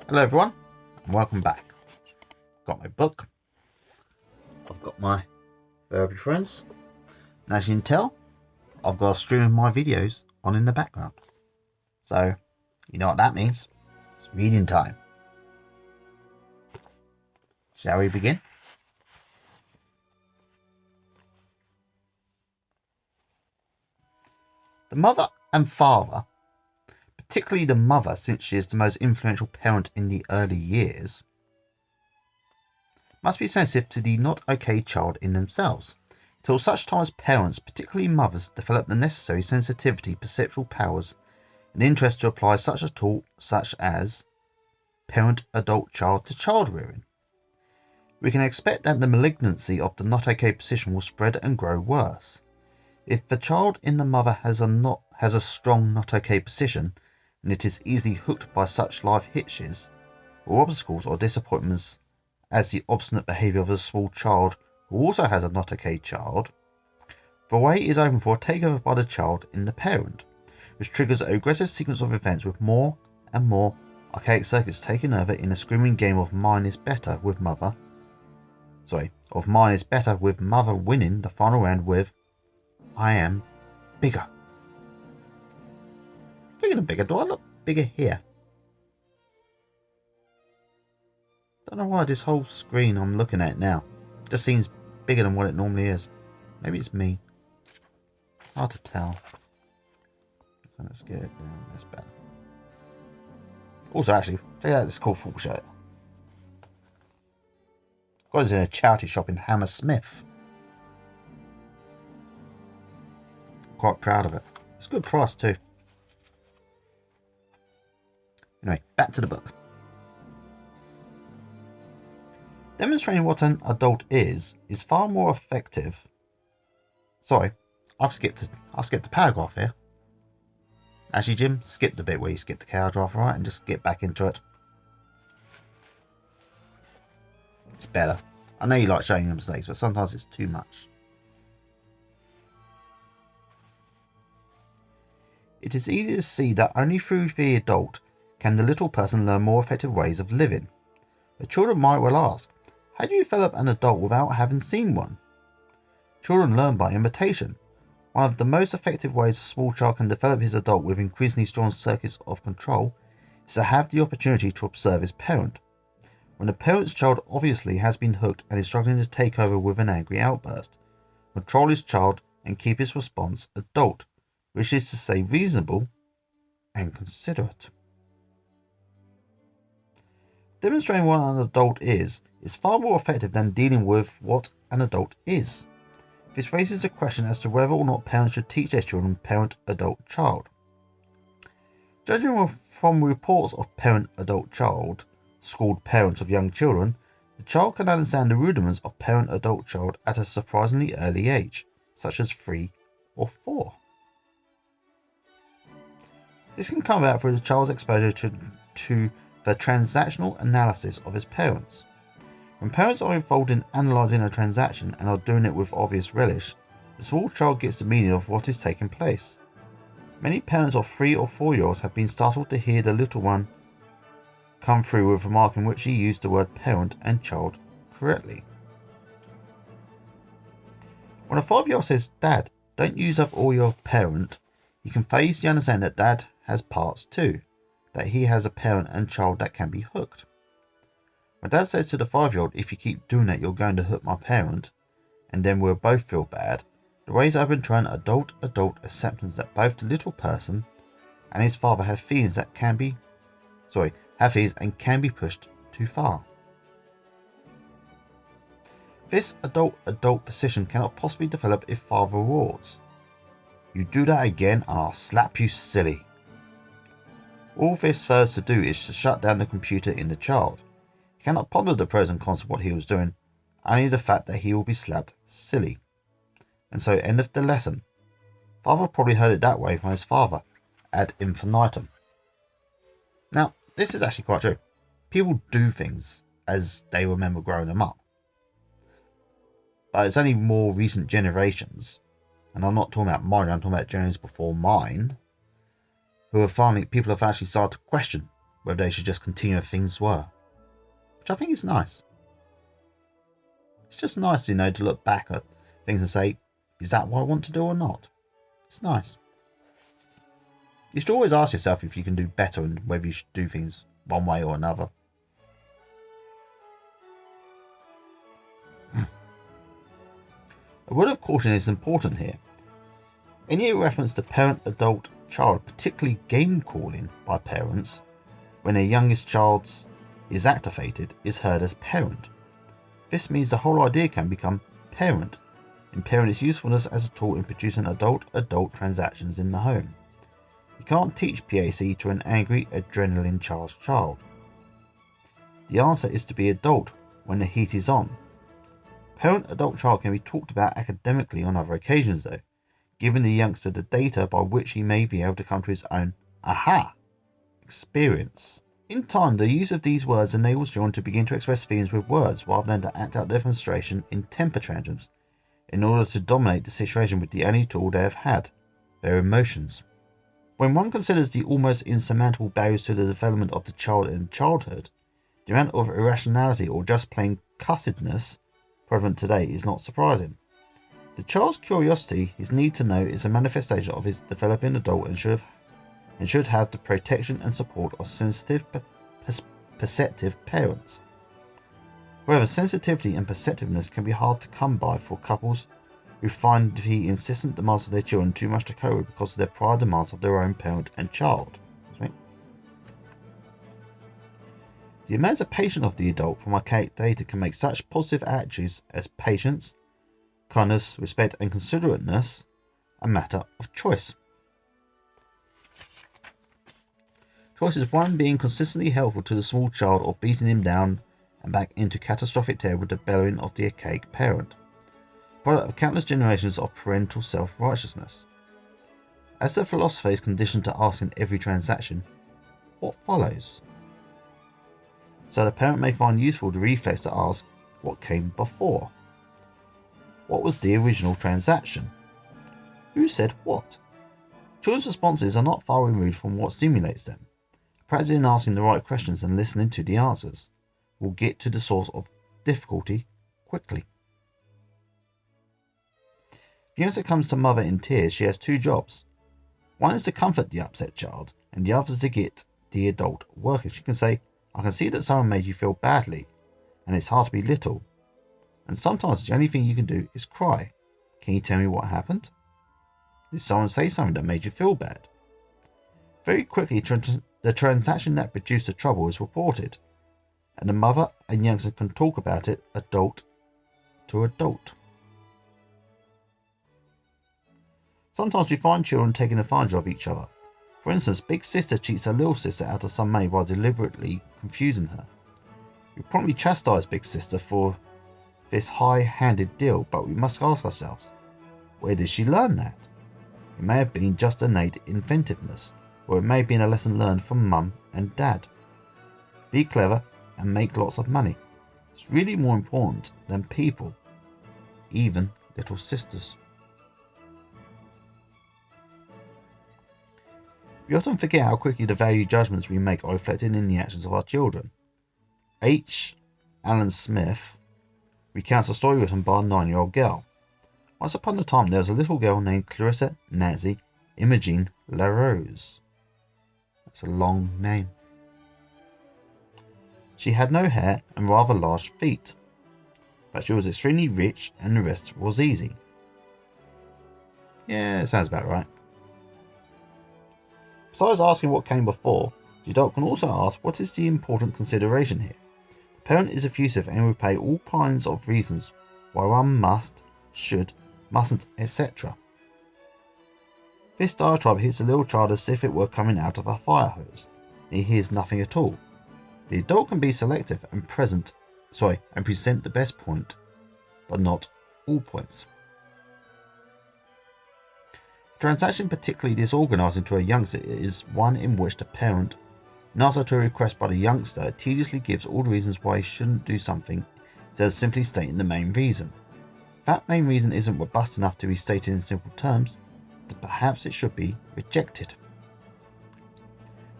Hello everyone, and welcome back. Got my book, I've got my therapy friends, and as you can tell, I've got a stream of my videos on in the background. So, you know what that means? It's reading time. Shall we begin? The mother and father, particularly the mother since she is the most influential parent in the early years, must be sensitive to the not okay child in themselves, till such time as parents, particularly mothers, develop the necessary sensitivity, perceptual powers, and interest to apply such a tool such as parent-adult-child to child rearing. We can expect that the malignancy of the not okay position will spread and grow worse. If the child in the mother has a strong not okay position, and it is easily hooked by such life hitches, or obstacles or disappointments as the obstinate behaviour of a small child who also has a not okay child, the way is open for a takeover by the child in the parent, which triggers an aggressive sequence of events with more and more archaic circuits taking over in a screaming game of mine is better with mother winning the final round with I am bigger. Speaking of bigger, do I look bigger here? Don't know why this whole screen I'm looking at now just seems bigger than what it normally is. Maybe it's me. Hard to tell. So let's get it down. That's better. Also, actually, check out this cool full shirt. Got it in a charity shop in Hammersmith. Quite proud of it. It's a good price too. Anyway, back to the book. Demonstrating what an adult is far more effective. Sorry, I've skipped the paragraph here. Actually, Jim, skip the bit where you skip the paragraph, right, and just get back into it. It's better. I know you like showing your mistakes, but sometimes it's too much. It is easy to see that only through the adult can the little person learn more effective ways of living. The children might well ask, how do you develop an adult without having seen one? Children learn by imitation. One of the most effective ways a small child can develop his adult with increasingly strong circuits of control is to have the opportunity to observe his parent. When the parent's child obviously has been hooked and is struggling to take over with an angry outburst, control his child and keep his response adult, which is to say reasonable and considerate. Demonstrating what an adult is far more effective than dealing with what an adult is. This raises the question as to whether or not parents should teach their children parent-adult-child. Judging from reports of parent-adult-child, schooled parents of young children, the child can understand the rudiments of parent-adult-child at a surprisingly early age, such as 3 or 4. This can come about through the child's exposure to the transactional analysis of his parents. When parents are involved in analysing a transaction and are doing it with obvious relish, the small child gets the meaning of what is taking place. Many parents of 3 or 4-year-olds have been startled to hear the little one come through with a remark in which he used the word parent and child correctly. When a 5-year-old says, Dad, don't use up all your parent, he conveys the understanding that Dad has parts too, that he has a parent and child that can be hooked. When Dad says to the 5-year-old, if you keep doing that, you're going to hook my parent, and then we'll both feel bad, the way is open to an adult acceptance that both the little person and his father have feelings and can be pushed too far. This adult position cannot possibly develop if father roars, you do that again and I'll slap you silly. All this fails to do is to shut down the computer in the child. He cannot ponder the pros and cons of what he was doing, only the fact that he will be slapped silly. And so end of the lesson. Father probably heard it that way from his father, ad infinitum. Now, this is actually quite true. People do things as they remember growing them up. But it's only more recent generations, and I'm not talking about I'm talking about generations before mine, people have actually started to question whether they should just continue as things were, which I think is nice. It's just nice, to look back at things and say, is that what I want to do or not? It's nice. You should always ask yourself if you can do better and whether you should do things one way or another. A word of caution is important here. Any reference to parent, adult, child, particularly game calling by parents when their youngest child is activated, is heard as parent. This means the whole idea can become parent, impairing its usefulness as a tool in producing adult transactions in the home. You can't teach PAC to an angry, adrenaline-charged child. The answer is to be adult when the heat is on. Parent-adult-child can be talked about academically on other occasions though, giving the youngster the data by which he may be able to come to his own aha experience. In time, the use of these words enables children to begin to express feelings with words rather than to act out their frustration in temper tantrums in order to dominate the situation with the only tool they have had, their emotions. When one considers the almost insurmountable barriers to the development of the child in childhood, the amount of irrationality or just plain cussedness prevalent today is not surprising. The child's curiosity, his need to know, is a manifestation of his developing adult and should have the protection and support of sensitive, perceptive parents. However, sensitivity and perceptiveness can be hard to come by for couples who find the insistent demands of their children too much to cope with because of their prior demands of their own parent and child. The emancipation of the adult from archaic data can make such positive attitudes as patience, kindness, respect, and considerateness a matter of choice. Choice is one being consistently helpful to the small child or beating him down and back into catastrophic terror with the bellowing of the archaic parent, product of countless generations of parental self-righteousness. As the philosopher is conditioned to ask in every transaction, what follows? So the parent may find useful the reflex to ask what came before. What was the original transaction? Who said what? Children's responses are not far removed from what stimulates them. Practicing asking the right questions and listening to the answers will get to the source of difficulty quickly. If the youngster comes to mother in tears, she has two jobs. One is to comfort the upset child, and the other is to get the adult working. She can say, I can see that someone made you feel badly, and it's hard to be little. And sometimes the only thing you can do is cry. Can you tell me what happened? Did someone say something that made you feel bad? Very quickly, the transaction that produced the trouble is reported, and the mother and youngster can talk about it adult to adult. Sometimes we find children taking advantage of each other. For instance, big sister cheats her little sister out of some money while deliberately confusing her. We promptly chastise big sister for this high-handed deal, but we must ask ourselves, where did she learn that? It may have been just innate inventiveness, or it may have been a lesson learned from mum and dad. Be clever and make lots of money. It's really more important than people, even little sisters. We often forget how quickly the value judgments we make are reflected in the actions of our children. H. Allen Smith recounts a story written by a 9-year-old girl. Once upon a time there was a little girl named Clarissa Nancy Imogene LaRose. That's a long name. She had no hair and rather large feet, but she was extremely rich and the rest was easy. Yeah, it sounds about right. Besides asking what came before, the adult can also ask what is the important consideration here. The parent is effusive and will pay all kinds of reasons why one must, should, mustn't, etc. This diatribe hits the little child as if it were coming out of a fire hose, and he hears nothing at all. The adult can be selective and present the best point, but not all points. A transaction particularly disorganizing to a youngster is one in which the parent, in answer to a request by the youngster, tediously gives all the reasons why he shouldn't do something instead of simply stating the main reason. If that main reason isn't robust enough to be stated in simple terms, then perhaps it should be rejected.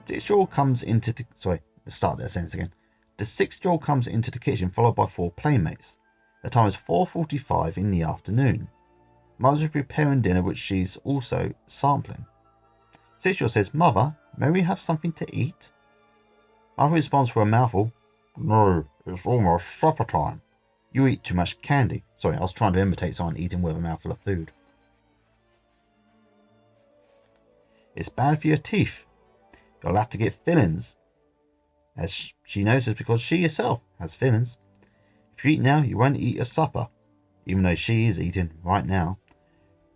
6-year-old comes into the... Sorry, let's start that sentence again. The 6-year-old comes into the kitchen followed by 4 playmates. The time is 4:45 in the afternoon. Mother is preparing dinner which she's also sampling. 6-year-old says, "Mother, may we have something to eat?" Mother responds for a mouthful, "No, it's almost supper time. You eat too much candy." Sorry, I was trying to imitate someone eating with a mouthful of food. "It's bad for your teeth. You'll have to get fillings." As she notices because she herself has fillings. "If you eat now, you won't eat your supper." Even though she is eating right now.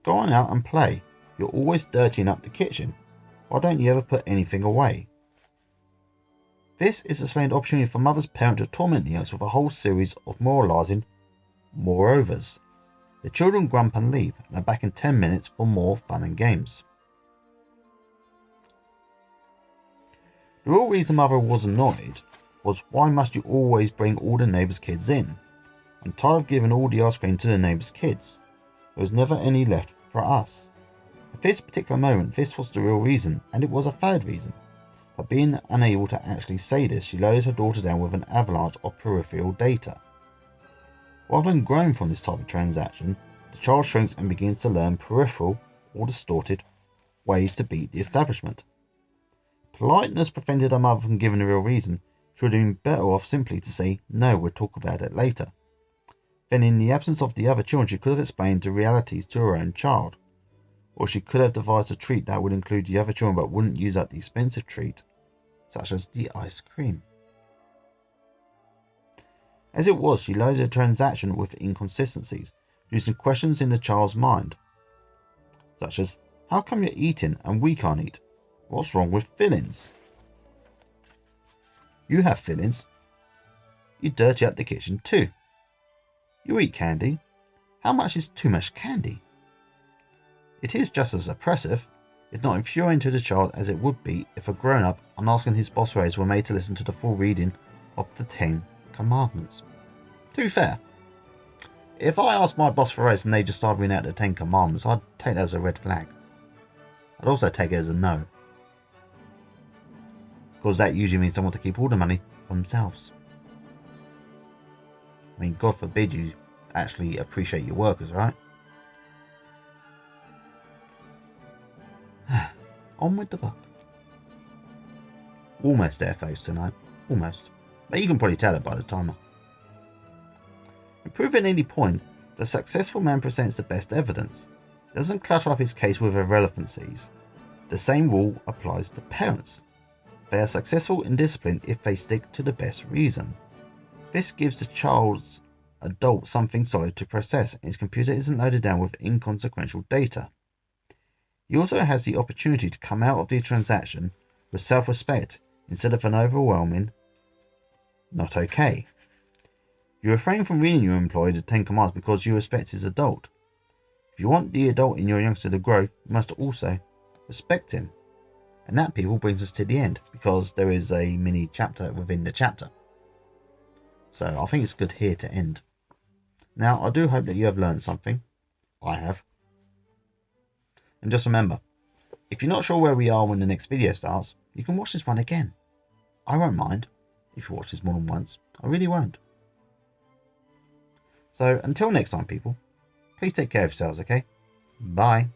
"Go on out and play. You're always dirtying up the kitchen. Why don't you ever put anything away?" This is a splendid opportunity for mother's parent to torment the youngster with a whole series of moralising moreovers. The children grump and leave, and are back in 10 minutes for more fun and games. The real reason mother was annoyed was, "Why must you always bring all the neighbours' kids in? I'm tired of giving all the ice cream to the neighbours' kids. There was never any left for us." At this particular moment, this was the real reason, and it was a valid reason. But being unable to actually say this, she loaded her daughter down with an avalanche of peripheral data. Rather than growing from this type of transaction, the child shrinks and begins to learn peripheral, or distorted, ways to beat the establishment. Politeness prevented her mother from giving the real reason. She would have been better off simply to say, "No, we'll talk about it later." Then, in the absence of the other children, she could have explained the realities to her own child. Or she could have devised a treat that would include the other children but wouldn't use up the expensive treat, such as the ice cream. As it was, she loaded the transaction with inconsistencies, using questions in the child's mind, such as, "How come you're eating and we can't eat? What's wrong with fillings? You have fillings. You dirty up the kitchen too. You eat candy. How much is too much candy?" It is just as oppressive, if not infuriating to the child as it would be if a grown-up, on asking his boss for a raise, were made to listen to the full reading of the 10 Commandments. To be fair, if I asked my boss for a raise and they just started reading out the 10 Commandments, I'd take that as a red flag. I'd also take it as a no. Because that usually means they want to keep all the money for themselves. I mean, God forbid you actually appreciate your workers, right? On with the book. Almost there, folks, tonight. Almost. But you can probably tell it by the timer. In proving any point, the successful man presents the best evidence. He doesn't clutter up his case with irrelevancies. The same rule applies to parents. They are successful in discipline if they stick to the best reason. This gives the child's adult something solid to process, and his computer isn't loaded down with inconsequential data. He also has the opportunity to come out of the transaction with self-respect instead of an overwhelming "not okay." You refrain from reading your employee the 10 Commands because you respect his adult. If you want the adult in your youngster to grow, you must also respect him. And that, people, brings us to the end, because there is a mini chapter within the chapter. So I think it's good here to end. Now, I do hope that you have learned something. I have. And just remember, if you're not sure where we are when the next video starts, you can watch this one again. I won't mind if you watch this more than once. I really won't. So until next time, people, please take care of yourselves, okay? Bye.